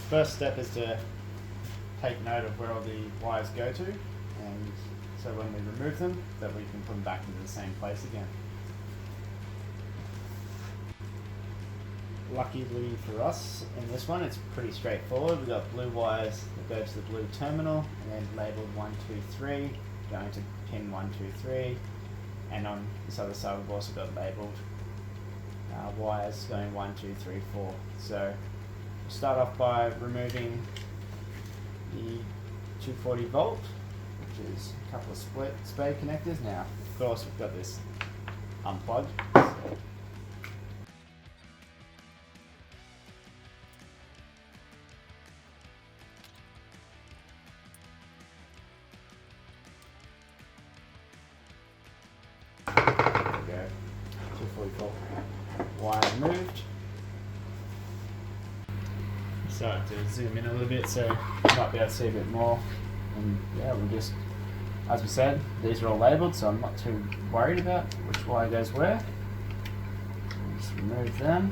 First step is to take note of where all the wires go to, and so when we remove them, that we can put them back into the same place again. Luckily for us, in this one, it's pretty straightforward. We've got blue wires that go to the blue terminal, and then labelled 1, 2, 3, going to pin 1, 2, 3, and on this other side we've also got labelled wires going 1, 2, 3, 4. So we'll start off by removing the 240 volt, which is a couple of spade connectors. Now, of course, we've got this unplugged. There we go. 240 volt wire removed. Start to zoom in a little bit so you might be able to see a bit more. And yeah, we'll just, as we said, these are all labelled, so I'm not too worried about which wire goes where. Just remove them.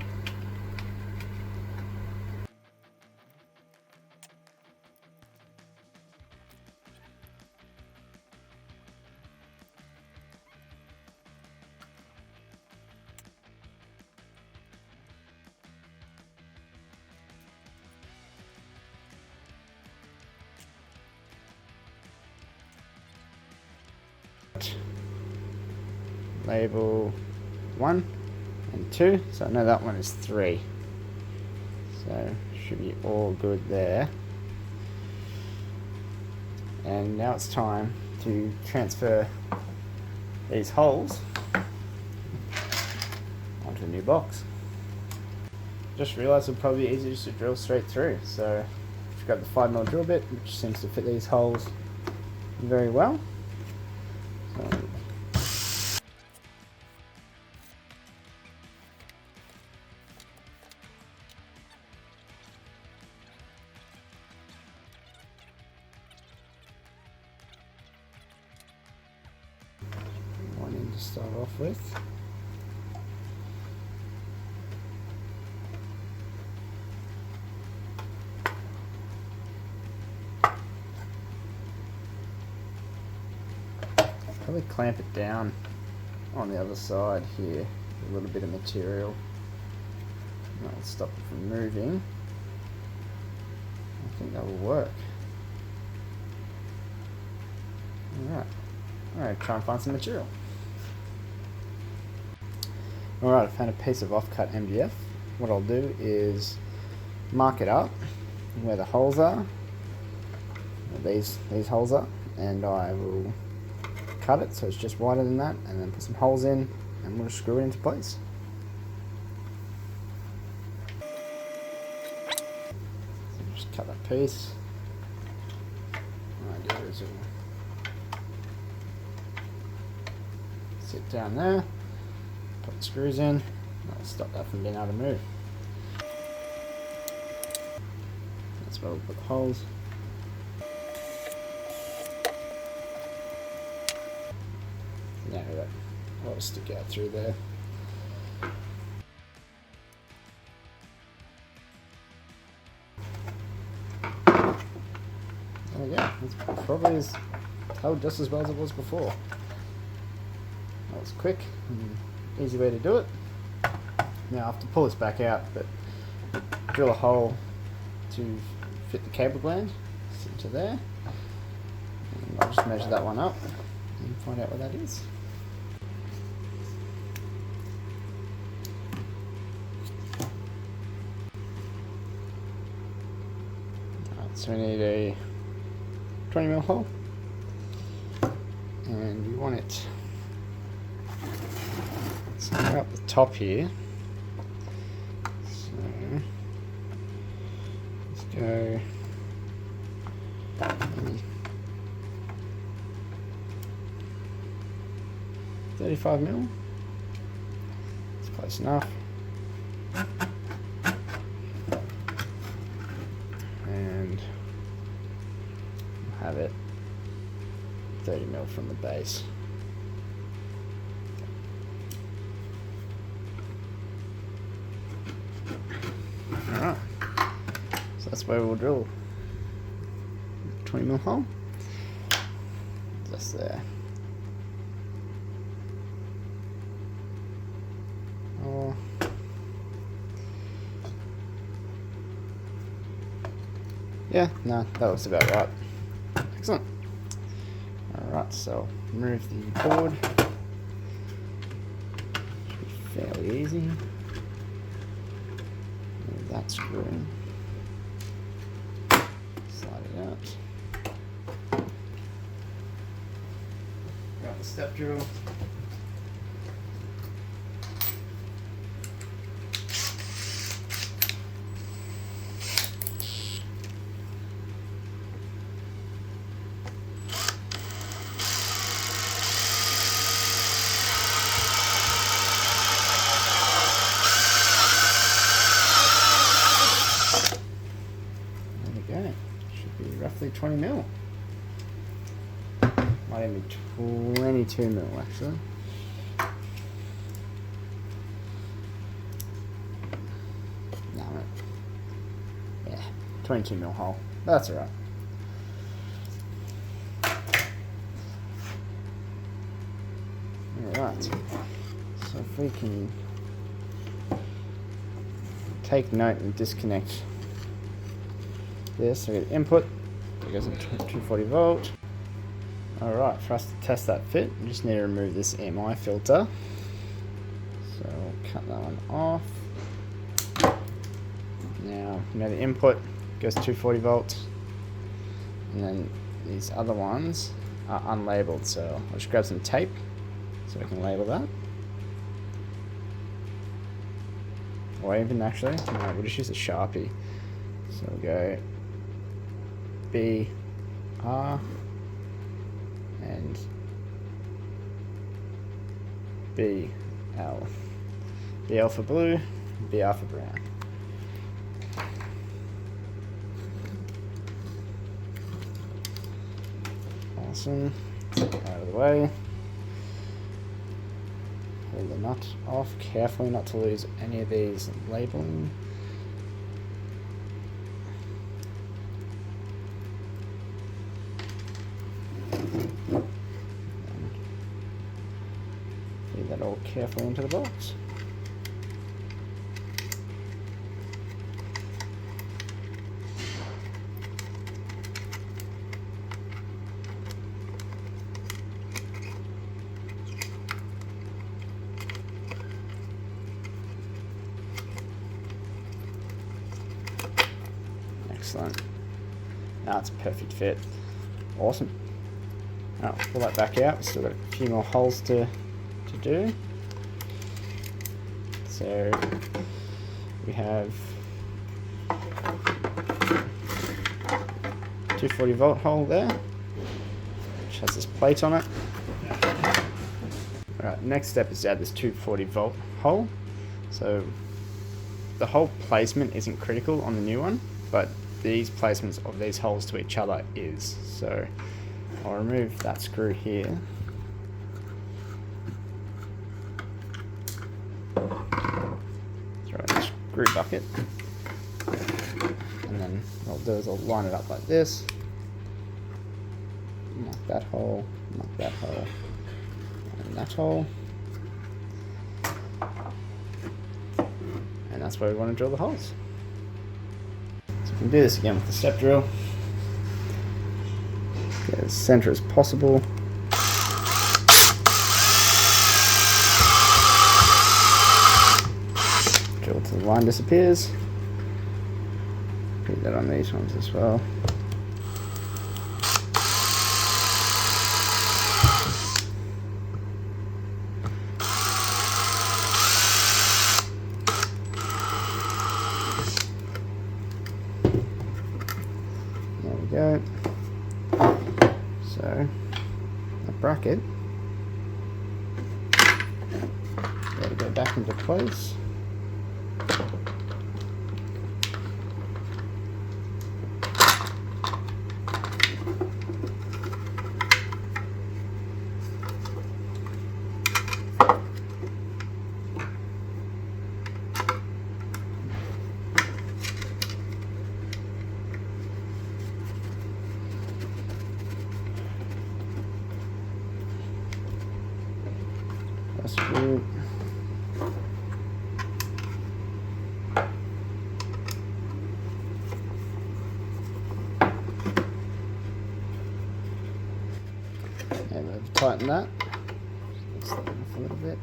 Label 1 and 2, so I know that one is 3, so should be all good there. And now it's time to transfer these holes onto a new box. Just realised it'll probably be easier just to drill straight through, so just grab the 5mm drill bit, which seems to fit these holes very well. So one end to start off with. Probably clamp it down on the other side here with a little bit of material. That'll stop it from moving. I think that will work. Alright, I'm going to try and find some material. Alright, I found a piece of off-cut MDF. What I'll do is mark it up where the holes are, where these holes are, and I will cut it so it's just wider than that, and then put some holes in, and we'll screw it into place. So just cut that piece. What I do is it'll sit down there, put the screws in, that'll stop that from being able to move. That's where we'll put the holes. Now that will stick out through there. There we go. It's probably held just as well as it was before. That was quick and easy way to do it. Now I have to pull this back out, but drill a hole to fit the cable gland into there. And I'll just measure that one up and find out what that is. So we need a 20mm hole, and we want it somewhere up the top here. So let's go 35mm. It's close enough. And have it 30mm from the base. Alright, so that's where we'll drill 20mm hole. Just there. Oh. Yeah, no, that looks about right. Excellent. Alright, so remove the board. Should be fairly easy. Move that screw in. Slide it out. Grab the step drill. Roughly 20mm. Might even be 22mm actually. No, yeah, 22mm hole. That's alright. Alright. So if we can take note and disconnect this, so we get input. It goes into 240 volt. Alright, for us to test that fit, we just need to remove this EMI filter. So we'll cut that one off. Now, the input goes 240 volts. And then these other ones are unlabeled, so I'll just grab some tape so we can label that. Or even actually, no, we'll just use a Sharpie. So we'll go B, R, and B, L. BL for blue, BR for brown. Awesome. Out of the way. Pull the nut off carefully not to lose any of these labeling. Feed that all carefully into the box. Excellent. Now it's a perfect fit. Awesome. Now pull that back out. We've still got a few more holes to do. So we have 240 volt hole there, which has this plate on it. Alright, next step is to add this 240 volt hole. So the hole placement isn't critical on the new one, but these placements of these holes to each other is. So I'll remove that screw here. Throw it in a screw bucket. And then what I'll do is I'll line it up like this. Mark that hole, mark that hole, and that hole. And that's where we want to drill the holes. So we can do this again with the step drill. Get as center as possible. Drill till the line disappears. Put that on these ones as well. There we go. So, a bracket, got to go back into place. Another screw. And we've tightened that. Let's off a little bit,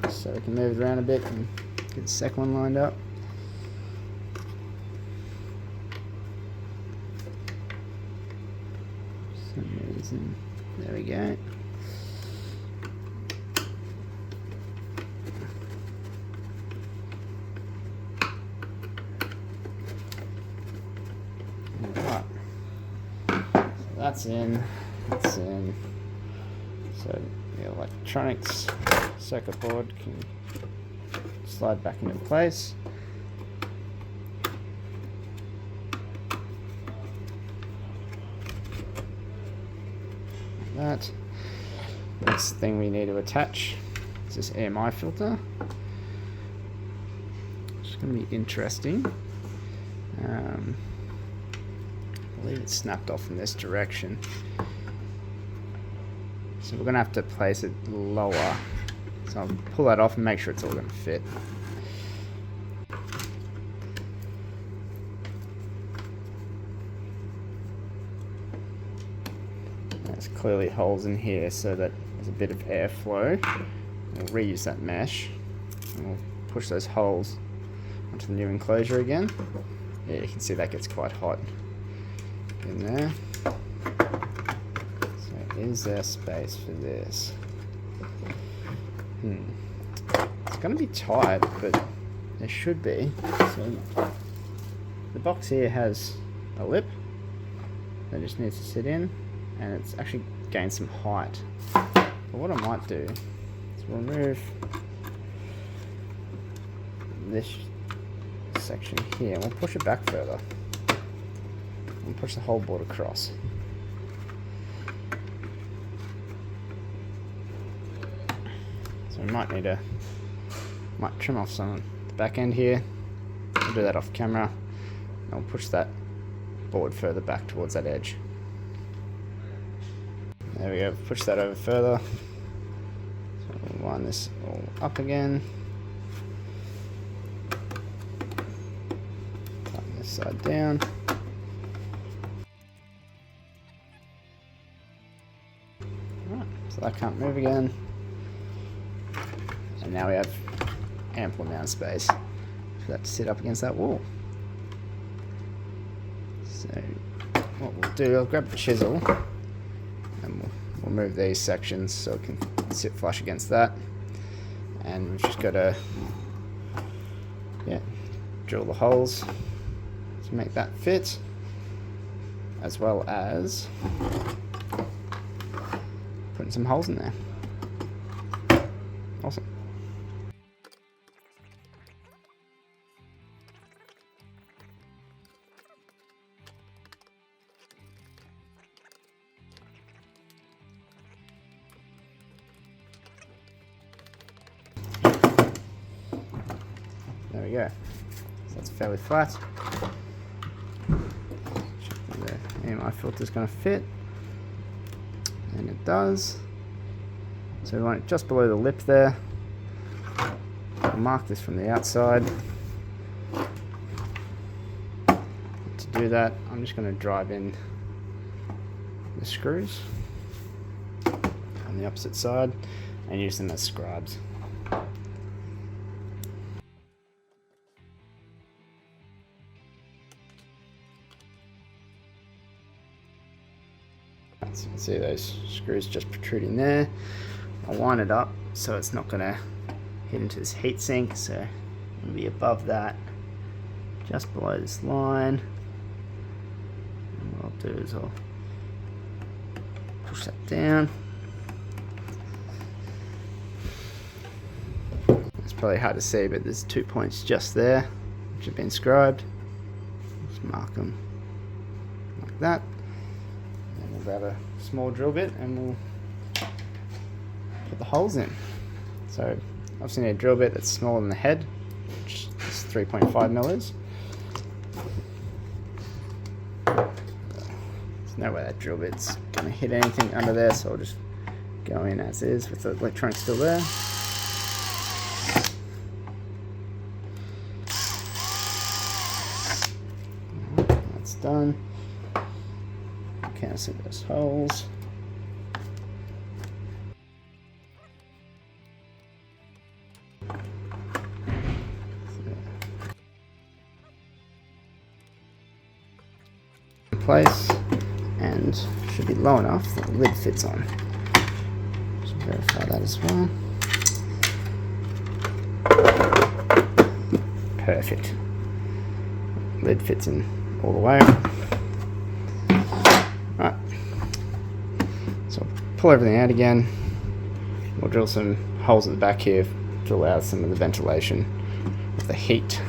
so we can move it around a bit and get the second one lined up. For some reason, there we go. Alright, so that's in. So the electronics circuit board can slide back into place. Like that. Next thing we need to attach is this AMI filter. It's going to be interesting. I believe it's snapped off in this direction. So we're going to have to place it lower. So I'll pull that off and make sure it's all going to fit. There's clearly holes in here so that there's a bit of airflow. We'll reuse that mesh and we'll push those holes onto the new enclosure again. Yeah, you can see that gets quite hot in there. Is there space for this? It's going to be tight, but there should be. So the box here has a lip that just needs to sit in, and it's actually gained some height. But what I might do is remove this section here, and we'll push it back further. And push the whole board across. So we might trim off some of the back end here. We'll do that off camera. And we'll push that board further back towards that edge. There we go, push that over further. So we'll line this all up again. Tighten this side down. Alright, so that can't move again. And now we have ample amount of space for that to sit up against that wall. So what we'll do, I'll grab the chisel and we'll move these sections so it can sit flush against that. And we've just got to drill the holes to make that fit, as well as putting some holes in there. Awesome. There we go. So that's fairly flat. The AMI filter is going to fit, and it does. So we want it just below the lip there. I'll mark this from the outside. To do that, I'm just going to drive in the screws on the opposite side and use them as scribes. So you can see those screws just protruding there. I'll line it up so it's not going to hit into this heat sink, so it'll be above that, just below this line. And what I'll do is I'll push that down. It's probably hard to see, but there's 2 points just there which have been scribed. Just mark them like that. And we'll grab a small drill bit and we'll put the holes in. So obviously need a drill bit that's smaller than the head, which is 3.5 mils. There's no way that drill bit's going to hit anything under there, so I'll just go in as is with the electronics still there. That's done. Cancel those holes. Place, and should be low enough that the lid fits on. Just verify that as well. Perfect. Lid fits in all the way. Right. So I'll pull everything out again. We'll drill some holes at the back here to allow some of the ventilation of the heat.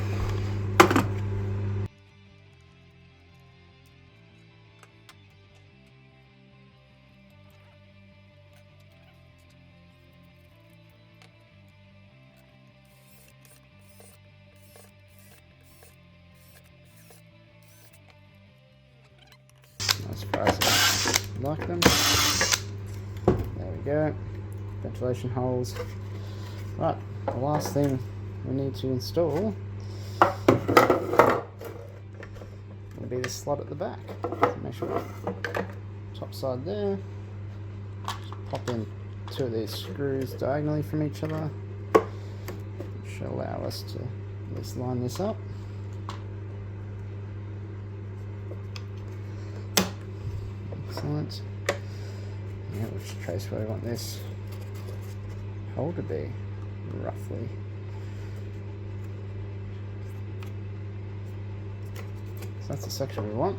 As far as I like them. There we go. Ventilation holes. Right, the last thing we need to install will be the slot at the back. So make sure top side there. Just pop in 2 of these screws diagonally from each other, which should allow us to at least line this up. Excellent. Yeah, we'll just trace where we want this hole to be, roughly. So that's the section we want.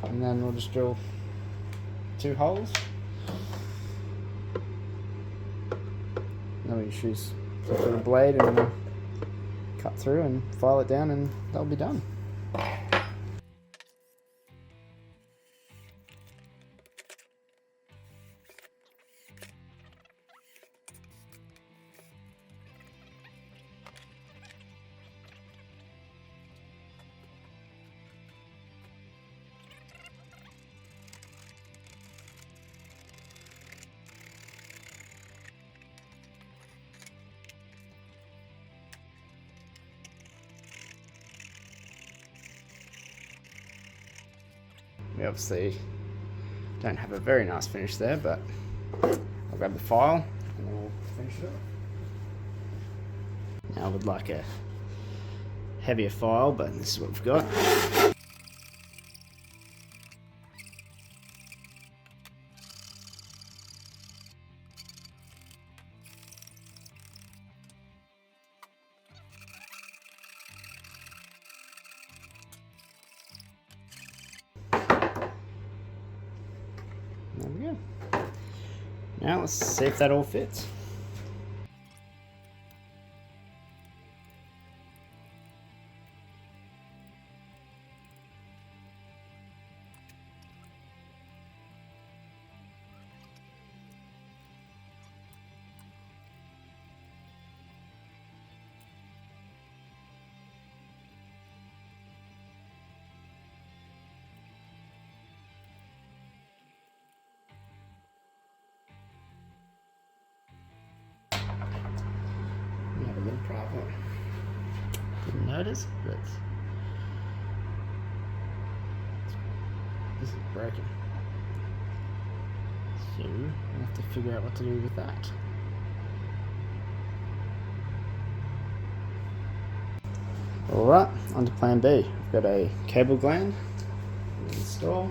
And then we'll just drill 2 holes. No issues. Put a blade and we'll cut through and file it down, and that'll be done. We obviously don't have a very nice finish there, but I'll grab the file and we'll finish it up. Now I would like a heavier file, but this is what we've got. There we go. Now let's see if that all fits. Problem. Didn't notice, but this is broken. So we'll have to figure out what to do with that. Alright, on to plan B. We've got a cable gland to install.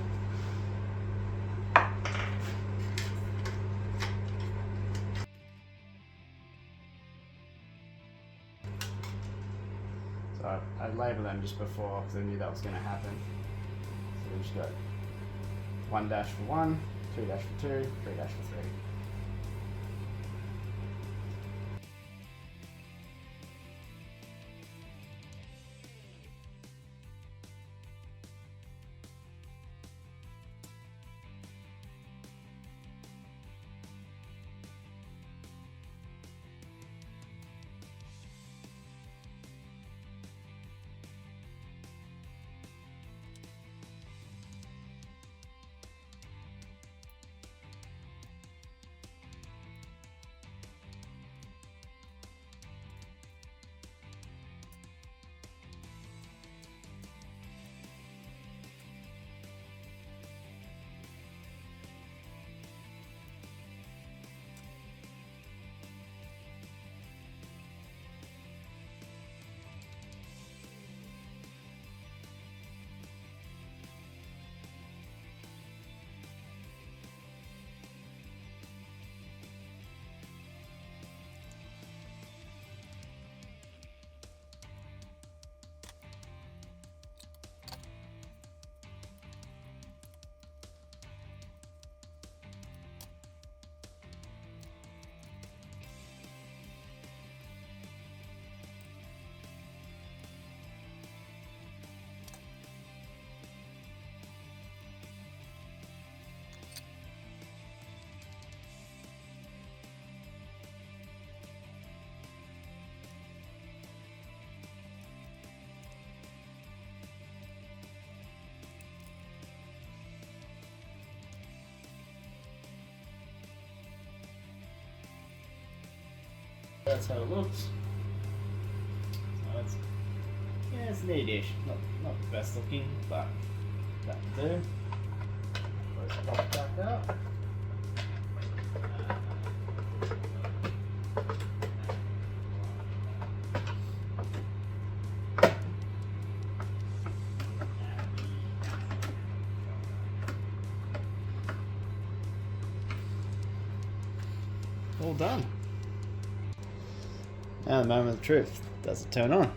So I labelled them just before because I knew that was going to happen. So we just got 1 dash for 1, 2 dash for 2, 3 dash for 3. That's how it looks. So it's neatish. Not the best looking, but that'll do. Let's pop back up. All done. Now the moment of truth. Does it turn on?